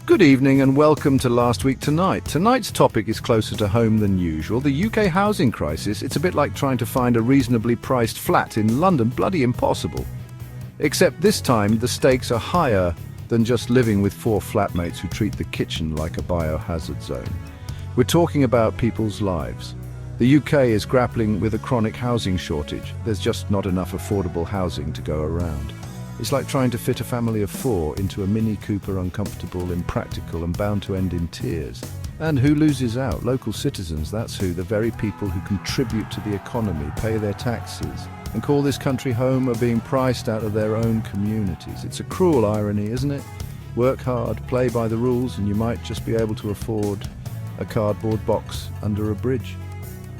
Good evening and welcome to Last Week Tonight. Tonight's topic is closer to home than usual. The UK housing crisis, it's a bit like trying to find a reasonably priced flat in London. Bloody impossible. Except this time the stakes are higher than just living with four flatmates who treat the kitchen like a biohazard zone. We're talking about people's lives. The UK is grappling with a chronic housing shortage. There's just not enough affordable housing to go around. It's like trying to fit a family of four into a Mini Cooper, uncomfortable, impractical, and bound to end in tears. And who loses out? Local citizens, that's who. The very people who contribute to the economy, pay their taxes, and call this country home are being priced out of their own communities. It's a cruel irony, isn't it? Work hard, play by the rules, and you might just be able to afford a cardboard box under a bridge.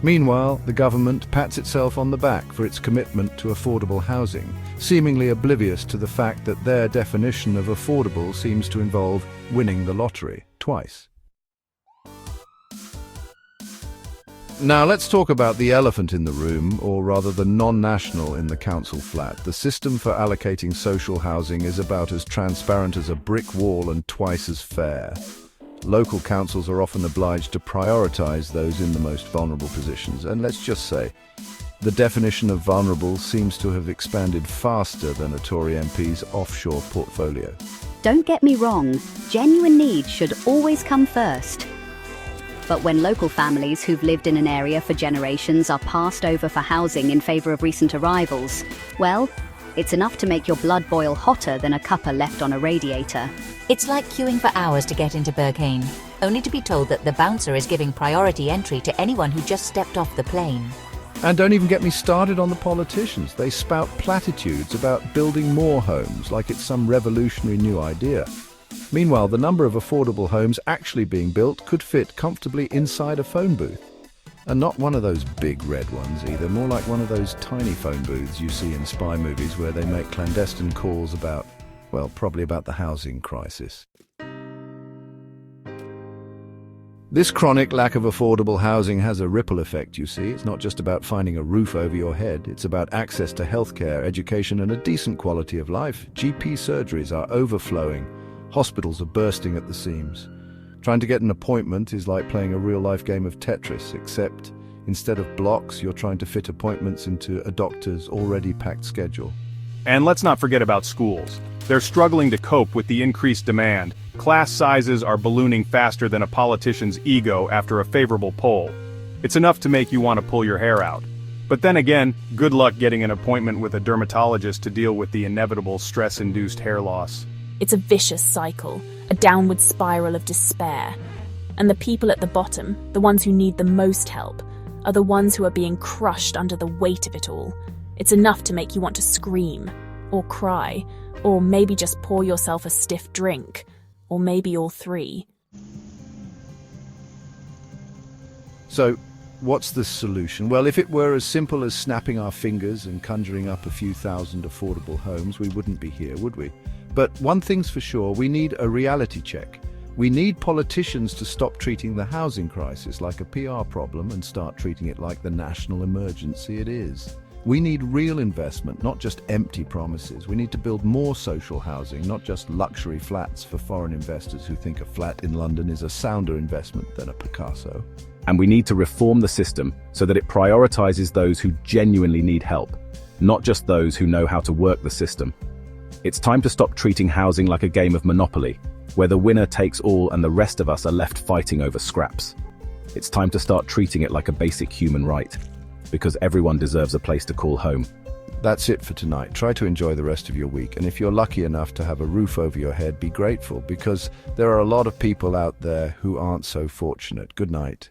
Meanwhile, the government pats itself on the back for its commitment to affordable housing, seemingly oblivious to the fact that their definition of affordable seems to involve winning the lottery twice. Now let's talk about the elephant in the room, or rather the non-national in the council flat. The system for allocating social housing is about as transparent as a brick wall and twice as fair. Local councils are often obliged to prioritise those in the most vulnerable positions, and let's just say, the definition of vulnerable seems to have expanded faster than a Tory MP's offshore portfolio. Don't get me wrong, genuine needs should always come first. But when local families who've lived in an area for generations are passed over for housing in favour of recent arrivals, well, it's enough to make your blood boil hotter than a cuppa left on a radiator. It's like queuing for hours to get into Birkane, only to be told that the bouncer is giving priority entry to anyone who just stepped off the plane. And don't even get me started on the politicians. They spout platitudes about building more homes, like it's some revolutionary new idea. Meanwhile, the number of affordable homes actually being built could fit comfortably inside a phone booth. And not one of those big red ones either, more like one of those tiny phone booths you see in spy movies where they make clandestine calls about, well, probably about the housing crisis. This chronic lack of affordable housing has a ripple effect, you see. It's not just about finding a roof over your head. It's about access to healthcare, education, and a decent quality of life. GP surgeries are overflowing. Hospitals are bursting at the seams. Trying to get an appointment is like playing a real-life game of Tetris, except instead of blocks, you're trying to fit appointments into a doctor's already packed schedule. And let's not forget about schools. They're struggling to cope with the increased demand. Class sizes are ballooning faster than a politician's ego after a favorable poll. It's enough to make you want to pull your hair out. But then again, good luck getting an appointment with a dermatologist to deal with the inevitable stress-induced hair loss. It's a vicious cycle, a downward spiral of despair. And the people at the bottom, the ones who need the most help, are the ones who are being crushed under the weight of it all. It's enough to make you want to scream, or cry, or maybe just pour yourself a stiff drink, or maybe all three. So, what's the solution? Well, if it were as simple as snapping our fingers and conjuring up a few thousand affordable homes, we wouldn't be here, would we? But one thing's for sure, we need a reality check. We need politicians to stop treating the housing crisis like a PR problem and start treating it like the national emergency it is. We need real investment, not just empty promises. We need to build more social housing, not just luxury flats for foreign investors who think a flat in London is a sounder investment than a Picasso. And we need to reform the system so that it prioritizes those who genuinely need help, not just those who know how to work the system. It's time to stop treating housing like a game of Monopoly, where the winner takes all and the rest of us are left fighting over scraps. It's time to start treating it like a basic human right, because everyone deserves a place to call home. That's it for tonight. Try to enjoy the rest of your week, and if you're lucky enough to have a roof over your head, be grateful, because there are a lot of people out there who aren't so fortunate. Good night.